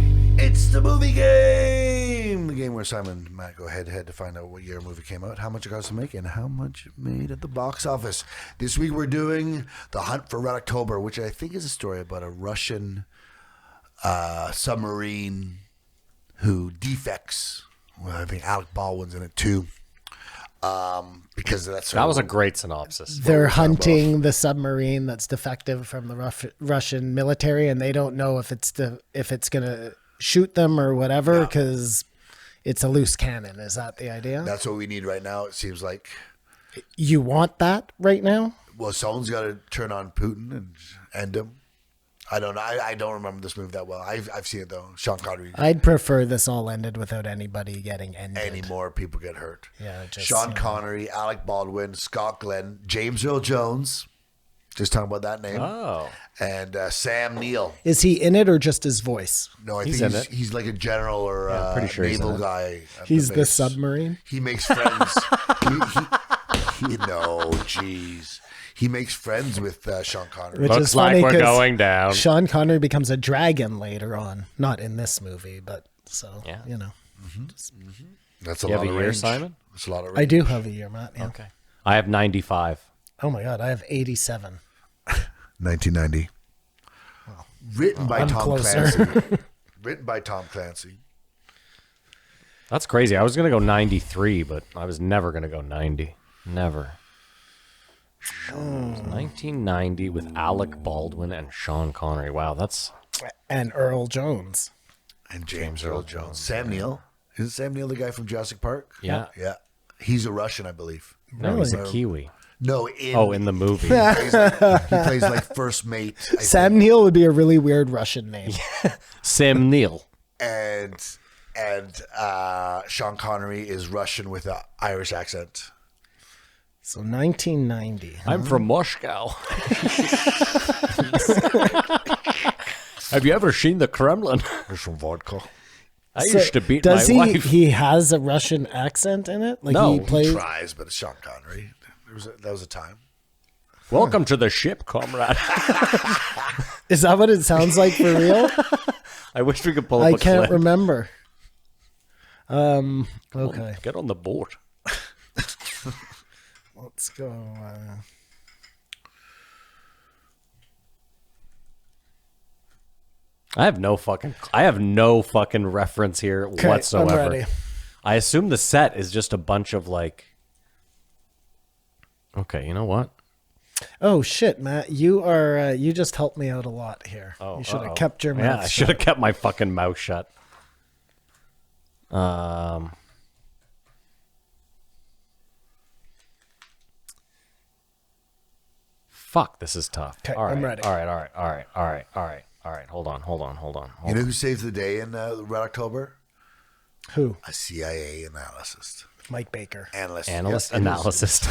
It's the movie game. The game where Simon and Matt go head to head to find out what year a movie came out, how much it cost to make, and how much it made at the box office. This week we're doing The Hunt for Red October, which I think is a story about a Russian submarine who defects. Well, I think Alec Baldwin's in it too. Because that's That was a great synopsis. They're hunting the submarine that's defective from the Russian military, and they don't know if it's gonna shoot them or whatever because it's a loose cannon. Is that the idea? That's what we need right now. It seems like. You want that right now? Well, someone's got to turn on Putin and end him. I don't know. I don't remember this movie that well. I've seen it though. Sean Connery. I'd prefer this all ended without anybody getting ended. Any more people get hurt. Yeah, just, Sean Connery, Alec Baldwin, Scott Glenn, James Earl Jones. Just talking about that name. Oh. And Sam Neill. Is he in it or just his voice? No, I He's think in it. he's like a general or I'm pretty sure he's naval in it. guy. at He's the base. submarine? He makes friends. No, jeez. He makes friends with Sean Connery. Which Looks is like funny we're 'cause going down. Sean Connery becomes a dragon later on. Not in this movie, but so, Yeah. you know. That's a You have lot a of year, range. Simon? That's a lot of range. I do have a year, Matt. Yeah. Okay. I have 95. Oh my God, I have 87. 1990. Written by I'm Tom closer. Clancy. Written by Tom Clancy. That's crazy. I was going to go 93, but I was never going to go 90. Never. It was 1990 with Alec Baldwin and Sean Connery. Wow, that's... And Earl Jones. And James Earl Jones. Sam Neill. Isn't Sam Neill the guy from Jurassic Park? Yeah. Yeah. He's a Russian, I believe. No, he's a Really? Kiwi. No, In the movie. he plays like first mate. I Sam think. Neill would be a really weird Russian name. Sam Neill. And and Sean Connery is Russian with an Irish accent. So 1990. I'm from Moscow. Have you ever seen the Kremlin? There's some vodka. I So used to beat does my he? wife. He has a Russian accent in it. Like No, he he plays. Tries, but it's Sean Connery. That was a time. Welcome to the ship, comrade. Is that what it sounds like for real? I wish we could pull up I a can't clip. remember. Come on, Okay, get on the boat. let's go. I have no fucking reference here Okay, whatsoever. I'm ready. I assume the set is just a bunch of like. Okay, you know what? Oh shit, Matt, you are you just helped me out a lot here. Oh, you should have uh-oh. kept your mouth. Yeah, I should have kept my fucking mouth shut. Fuck, this is tough. 'Kay, All right, I'm ready. All right. Hold on. You know who saves the day in Red October? Who? A CIA analyst. Mike Baker, Analyst. Analyst, Yes, analyst,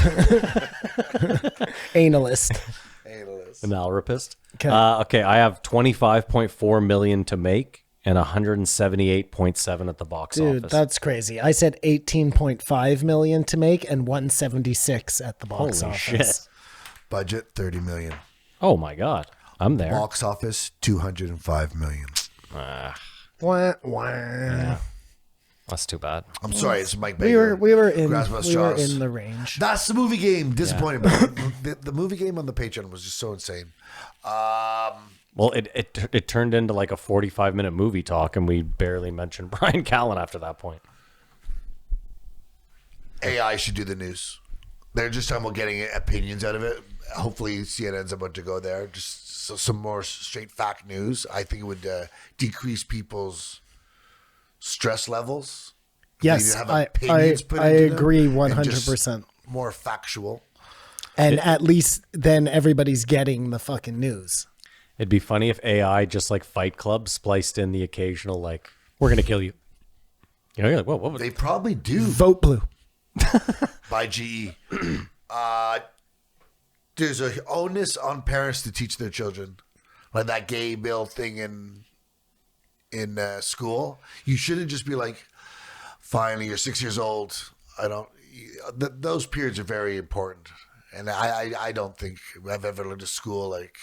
analyst. analyst. analrapist. 'Kay. Okay, I have 25.4 million to make and 178.7 at the box Dude, office. that's crazy. I said 18.5 million to make and 176 at the box Holy office. shit. Budget 30 million. Oh my god, I'm there. Box office 205 million. Wah, wah. That's too bad. I'm sorry, it's Mike Baker. We were in Grasmus we were Jaws. in the range. That's the movie game. Disappointed, but the movie game on the Patreon was just so insane. Well, it turned into like a 45-minute movie talk, and we barely mentioned Brian Callen after that point. AI should do the news. They're just talking about getting opinions out of it. Hopefully, CNN's about to go there. Just some more straight fact news. I think it would decrease people's stress levels. Yes, They have I opinions put I into them agree and 100%. More factual. And at least then everybody's getting the fucking news. It'd be funny if AI, just like Fight Club, spliced in the occasional like, "We're gonna kill you." You know, you're like, "Whoa, what?" They probably do. Vote blue. By GE. There's a onus on parents to teach their children, like that gay bill thing in school. You shouldn't just be like, "Finally, you're 6 years old." I don't. Those periods are very important, and I don't think I've ever learned to school like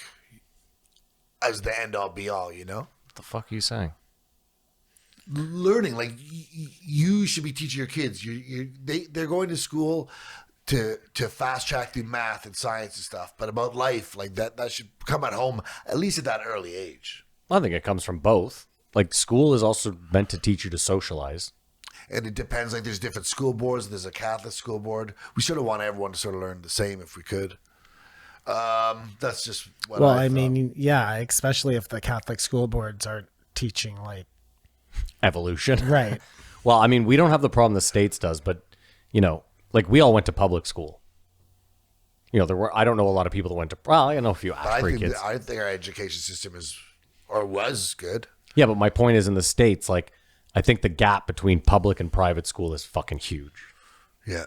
as the end all be all. You know. What the fuck are you saying? Learning, like you should be teaching your kids. They're going to school to fast track through math and science and stuff, but about life, like that should come at home at least at that early age. I think it comes from both. Like, school is also meant to teach you to socialize. And it depends. Like there's different school boards. There's a Catholic school board. We sort of want everyone to sort of learn the same if we could. That's just what Well, I I thought. mean, yeah, especially if the Catholic school boards are teaching like Evolution. right. Well, I mean, we don't have the problem the States does, but, you know, like, we all went to public school. You know, I don't know a lot of people that went to, well, I know a few But I Ashbury think kids. I think our education system was good. Yeah, but my point is, in the States, like, I think the gap between public and private school is fucking huge. Yeah.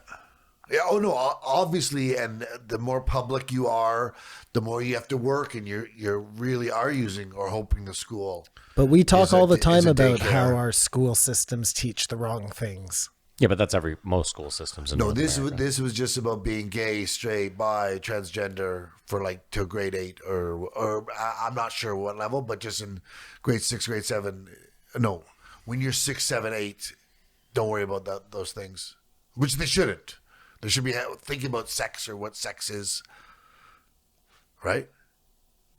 Yeah. Oh no. Obviously, and the more public you are, the more you have to work, and you're really are using or hoping the school. But we talk Is a- all the is time a about daycare. how our school systems teach the wrong things. Yeah, but that's most school systems. In No, North America. this was just about being gay, straight, bi, transgender for like till grade 8 or I'm not sure what level, but just in grade 6, grade 7. No, when you're 6, 7, 8, don't worry about those things, which they shouldn't. They should be thinking about sex or what sex is, right?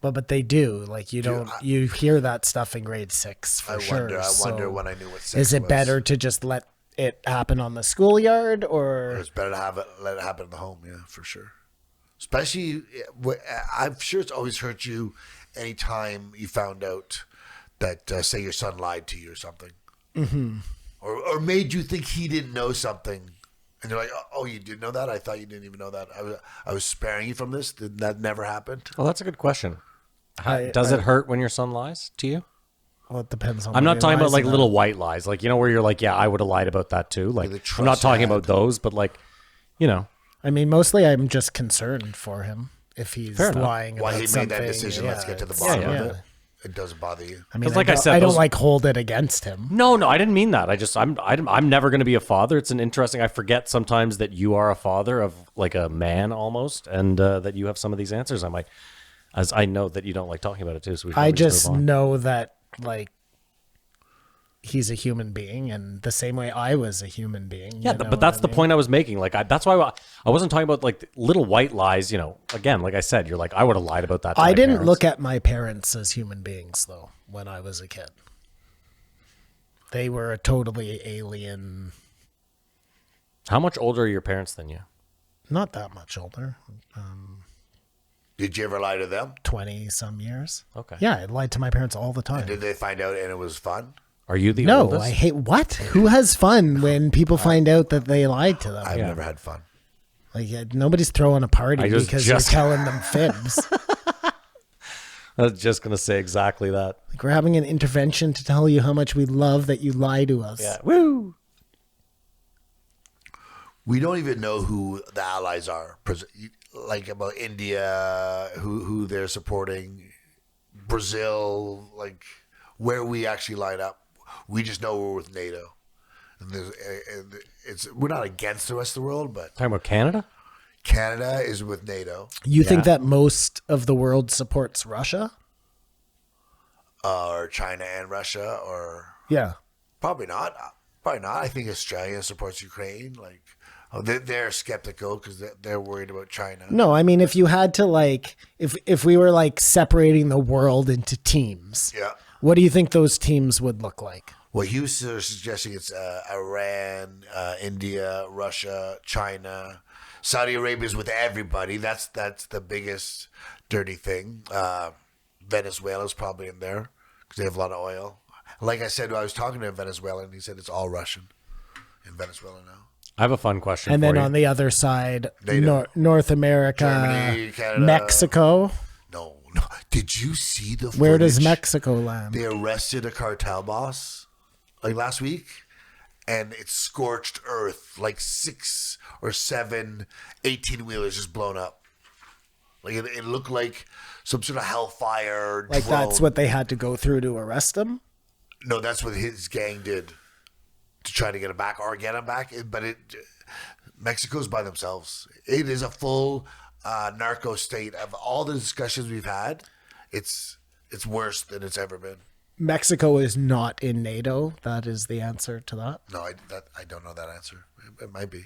But they do. Like you hear that stuff in grade 6 for sure. I wonder So when I knew what sex is it was. better to just let it happen on the schoolyard or It's better to let it happen in the home, yeah, for sure. Especially, I'm sure it's always hurt you anytime you found out that, say, your son lied to you or something. Mm-hmm. Or made you think he didn't know something. And you're like, oh, you did know that? I thought you didn't even know that. I was sparing you from this. Did that never happen? Well, that's a good question. Does it hurt when your son lies to you? Well, it depends on. I'm what not he talking about lies like little white lies, like, you know, where you're like, yeah, I would have lied about that too. Like, the I'm not trust talking you about those, but like, you know, I mean, mostly I'm just concerned for him if he's Fair enough. lying Why about he something. made that decision? Let's get to the it's- bottom yeah. of it. It doesn't bother you. I mean, 'Cause like I said, I don't those- like hold it against him. no, I didn't mean that. I'm never going to be a father. It's an interesting. I forget sometimes that you are a father of like a man almost, and that you have some of these answers. As I know that you don't like talking about it too. So we should I probably just move on. know that like he's a human being, and the same way I was a human being. Yeah, you know but that's what the I mean? point I was making. Like, that's why I wasn't talking about like little white lies. You know, again, like I said, you're like, I would have lied about that. To I my didn't parents. look at my parents as human beings though when I was a kid. They were a totally alien. How much older are your parents than you? Not that much older. Did you ever lie to them? 20 some years. Okay. Yeah, I lied to my parents all the time. Did they find out and it was fun? Are you the No, oldest? I hate what? Who has fun when people find out that they lied to them? I've never had fun. Like nobody's throwing a party I was because just- you're telling them fibs. I was just gonna say exactly that. Like we're having an intervention to tell you how much we love that you lie to us. Yeah. Woo. We don't even know who the allies are. Like about India, who they're supporting, Brazil, like where we actually line up. We just know we're with NATO. And we're not against the rest of the world, but Talking about Canada? Canada is with NATO. You think that most of the world supports Russia? Or China and Russia, or Yeah. probably not. Probably not. I think Australia supports Ukraine. Like, they're skeptical because they're worried about China. No, I mean if you had to like if we were like separating the world into teams. Yeah. What do you think those teams would look like? Well, he was suggesting it's Iran, India, Russia, China, Saudi Arabia is with everybody. That's the biggest dirty thing. Venezuela's probably in there because they have a lot of oil. Like I said, I was talking to a Venezuelan, and he said it's all Russian in Venezuela now. I have a fun question And for then you. on the other side, NATO. North America, Germany, Canada. Mexico. No. Did you see the Where does footage? Mexico land? They arrested a cartel boss like last week, and it's scorched earth, like 6 or 7 18-wheelers just blown up. Like it looked like some sort of hellfire Like drone. that's what they had to go through to arrest him? No, that's what his gang did to try to get him back or get him back. But Mexico's by themselves. It is a full narco state. Of all the discussions we've had, it's worse than it's ever been. Mexico is not in NATO. That is the answer to that. No, I don't know that answer. It might be.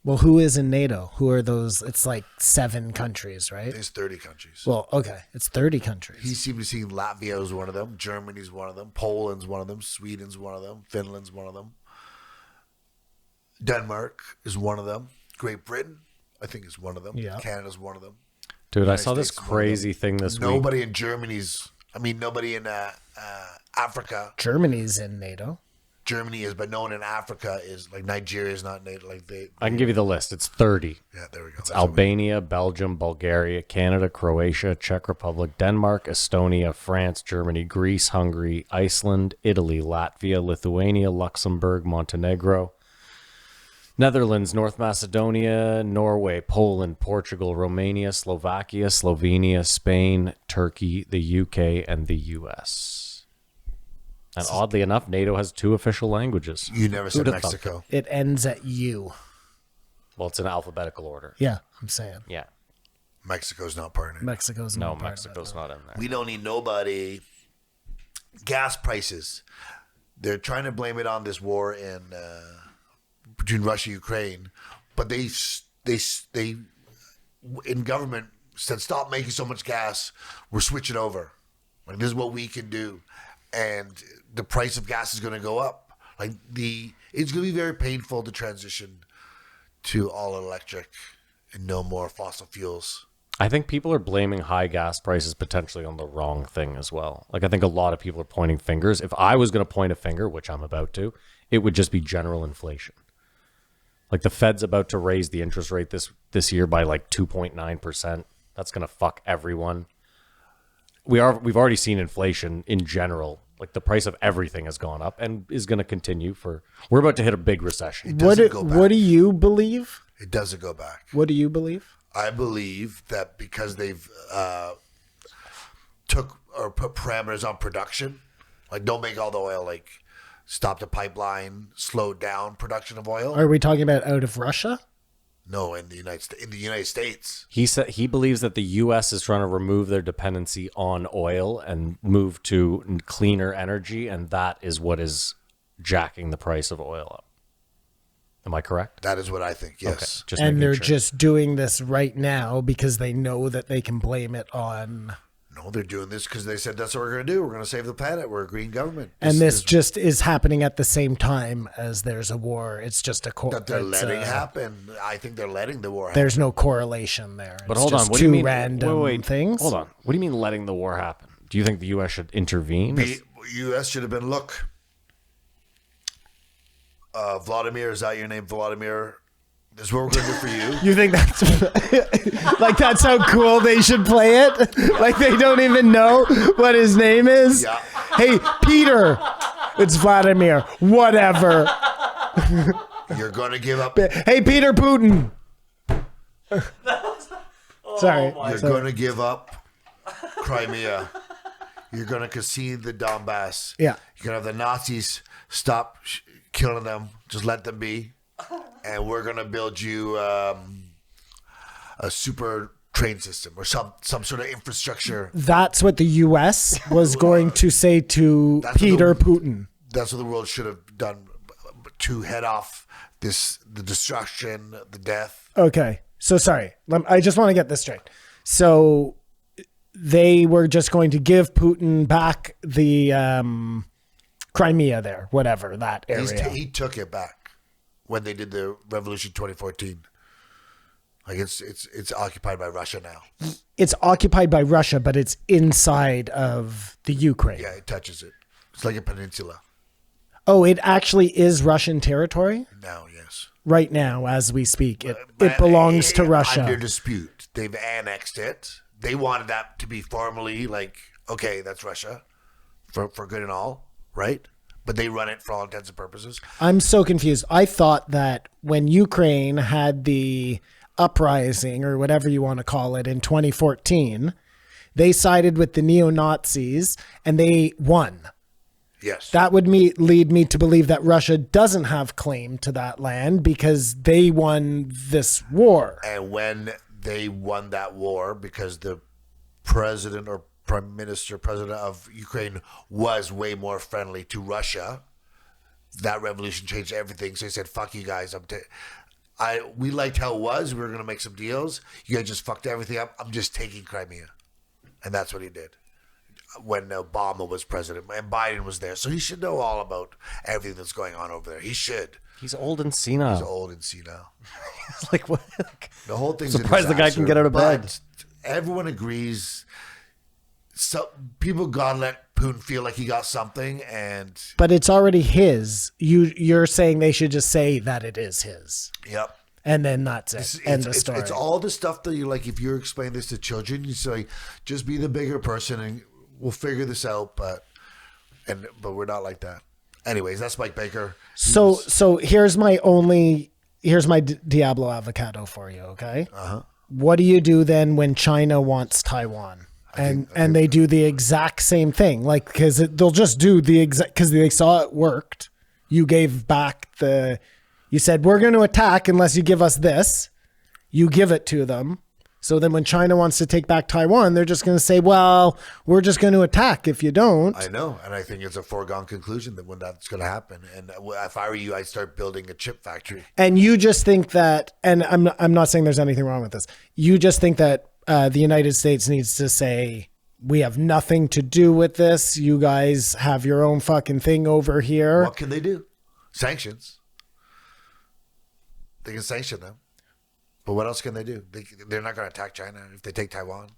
Well, who is in NATO? Who are those? It's like 7 countries, right? There's 30 countries. Well, okay. It's 30 countries. He seemed to see Latvia as one of them. Germany's one of them. Poland's one of them. Sweden's one of them. Finland's one of them. Denmark is one of them. Great Britain, I think, is one of them. Yeah. Canada's one of them. Dude, I United saw this States is one of them. crazy thing this week. Nobody in Germany's. I mean, nobody in Africa. Germany's in NATO. Germany is, but no one in Africa is. Like Nigeria is not NATO. Like I can give you the list. It's 30. Yeah, there we go. It's Albania, Belgium, Bulgaria, Canada, Croatia, Czech Republic, Denmark, Estonia, France, Germany, Greece, Hungary, Iceland, Italy, Latvia, Lithuania, Luxembourg, Montenegro, Netherlands, North Macedonia, Norway, Poland, Portugal, Romania, Slovakia, Slovenia, Spain, Turkey, the UK, and the US. And oddly enough, NATO has 2 official languages. You never said Who'da thunk Mexico. It ends at U. Well, it's in alphabetical order. Yeah, I'm saying. Yeah. Mexico's not part of it. Mexico's No, not part of Mexico's it. not in there. We don't need nobody. Gas prices. They're trying to blame it on this war in between Russia and Ukraine, but they in government said stop making so much gas. We're switching over. Like this is what we can do, and the price of gas is going to go up. Like it's going to be very painful to transition to all electric and no more fossil fuels. I think people are blaming high gas prices potentially on the wrong thing as well. Like, I think a lot of people are pointing fingers. If I was going to point a finger, which I'm about to, it would just be general inflation. Like, the Fed's about to raise the interest rate this year by like 2.9%. That's going to fuck everyone. We've already seen inflation in general Like the price of everything has gone up and is going to continue for. We're about to hit a big recession. It What doesn't do, go back. what do you believe? It doesn't go back. What do you believe? I believe that because they've took or put parameters on production, like don't make all the oil, like stop the pipeline, slow down production of oil. Are we talking about out of Russia? No, in the United States. He said he believes that the U.S. is trying to remove their dependency on oil and move to cleaner energy, and that is what is jacking the price of oil up. Am I correct? That is what I think. Yes. Just And making they're sure. just doing this right now because they know that they can blame it on. No, they're doing this because they said that's what we're going to do. We're going to save the planet. We're a green government. And this just is happening at the same time as there's a war. It's just a that they're letting happen. I think they're letting the war happen. There's no correlation there. But It's hold on, just what do you two mean? random things. Hold on. What do you mean letting the war happen? Do you think the U.S. should intervene? The U.S. should have been, look, Vladimir, is that your name, Vladimir? This is what we're going to do for you. You think that's like that's how cool they should play it? Like they don't even know what his name is? Yeah. Hey, Peter. It's Vladimir. Whatever. You're going to give up. Hey, Peter Putin. Sorry. You're going to give up Crimea. You're going to concede the Donbass. Yeah. You're going to have the Nazis stop killing them. Just let them be. And we're going to build you a super train system or some sort of infrastructure. That's what the U.S. was going to say to That's what Peter the- Putin. That's what the world should have done to head off the destruction, the death. Okay. So sorry. I just want to get this straight. So they were just going to give Putin back the Crimea there, whatever, that area. He took it back when they did the revolution 2014. Like it's occupied by Russia now. It's occupied by Russia, but it's inside of the Ukraine. Yeah, it touches it. It's like a peninsula Oh, it actually is Russian territory now. Yes, right now as we speak. It But belongs to under Russia. dispute. They've annexed it. They wanted that to be formally like, okay, that's Russia, for good and all, right? But they run it for all intents and purposes. I'm so confused. I thought that when Ukraine had the uprising or whatever you want to call it in 2014, they sided with the neo-Nazis and they won. Yes, That would lead me to believe that Russia doesn't have claim to that land because they won this war. and when they won that war, because the president or president of Ukraine was way more friendly to Russia, that revolution changed everything. So he said, "Fuck you guys. We liked how it was. We were gonna make some deals. You guys just fucked everything up. I'm just taking Crimea," and that's what he did when Obama was president and Biden was there. So he should know all about everything that's going on over there. He should. He's old and senile. He's old and senile. It's like what? The whole thing's Surprised a the guy disaster, can get out of bed. but everyone agrees. So people gotta let Putin feel like he got something, and But it's already his. You're saying they should just say that it is his. yep. And then that's it. End of story. It's all the stuff that you like. If you're explaining this to children, you say, just be the bigger person, and we'll figure this out. But we're not like that. Anyways, that's Mike Baker. So here's my Diablo avocado for you, okay? What do you do then when China wants Taiwan? And they do the exact same thing, like because they'll just do the exact because they saw it worked. You gave back you said we're going to attack unless you give us this. You give it to them. So then when China wants to take back Taiwan, they're just going to say, well, we're just going to attack if you don't. I know, and I think it's a foregone conclusion that when that's going to happen. And if I were you, I'd start building a chip factory. And you just think that, and I'm not saying there's anything wrong with this. You just think that the United States needs to say, we have nothing to do with this. You guys have your own fucking thing over here. What can they do? Sanctions. They can sanction them. But what else can they do? They're not going to attack China if they take Taiwan.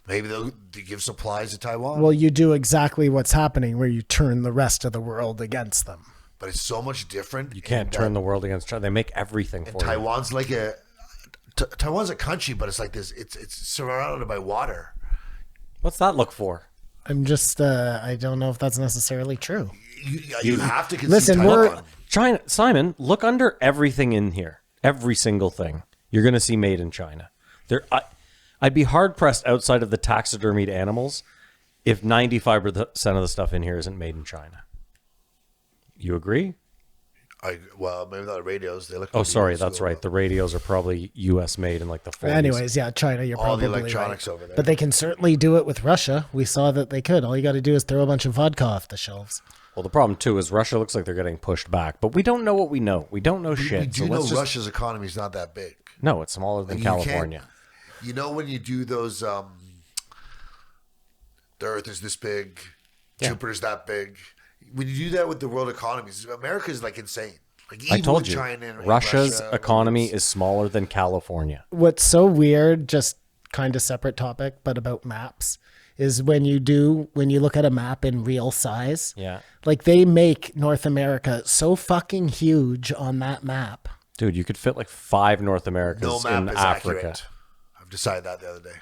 Maybe they'll give supplies to Taiwan. Well, you do exactly what's happening where you turn the rest of the world against them. But it's so much different. You can't turn the world against China. They make everything for you. Taiwan's like Taiwan's a country, but it's like this. It's surrounded by water. What's that look for? I'm just, I don't know if that's necessarily true. You have to concede Listen, Taiwan. China, Simon, look under everything in here. Every single thing you're going to see made in China. I'd be hard pressed outside of the taxidermied animals if 95% of the stuff in here isn't made in China. You agree? Well, maybe not the radios. They look. Oh, sorry, that's right. The radios are probably U.S. made in like the 40s. Anyways, yeah, China, you're all probably the electronics right. over there. But they can certainly do it with Russia. We saw that they could. All you got to do is throw a bunch of vodka off the shelves. Well, the problem too is Russia looks like they're getting pushed back, but we don't know what we know. We don't know shit. We do so know let's just... Russia's economy is not that big. No, it's smaller than You can't- California. You know when you do those, the Earth is this big, Jupiter's that big. When you do that with the world economies, America is like insane. Like even I told with you, China and Russia's Russia, economy is smaller than California. What's so weird, just kind of separate topic, but about maps, is when you look at a map in real size. Yeah. Like they make North America so fucking huge on that map. Dude, you could fit like 5 North Americas no map in is Africa. accurate. I've decided that the other day.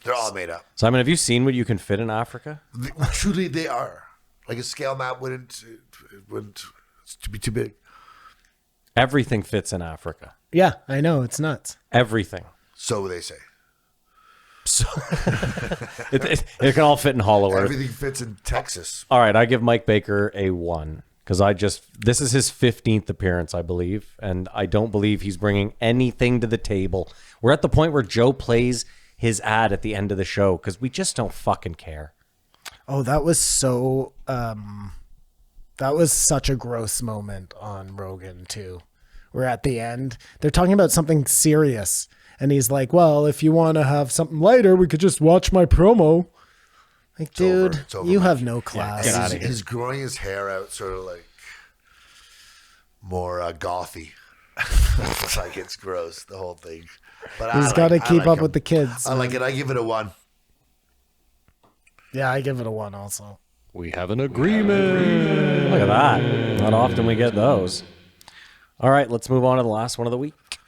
They're all made up. Simon, have you seen what you can fit in Africa? Truly, they are. Like a scale map wouldn't it's to be too big. Everything fits in Africa. Yeah, I know. It's nuts. Everything. So they say. So it can all fit in Hollow Earth. Everything fits in Texas. All right, I give Mike Baker a 1 because this is his 15th appearance, I believe, and I don't believe he's bringing anything to the table. We're at the point where Joe plays his ad at the end of the show because we just don't fucking care. Oh, that was so. That was such a gross moment on Rogan too. Where at the end they're talking about something serious, and he's like, "Well, if you want to have something lighter, we could just watch my promo." Like, dude, It's over, you Mike. have no class. get outta here. He's growing his hair out sort of like more gothy. It's like it's gross, the whole thing. But He's got to keep up with the kids. I like it. I give it a 1. Yeah, I give it a 1 also. We have an agreement. Look at that. Not often we get those. All right, let's move on to the last one of the week.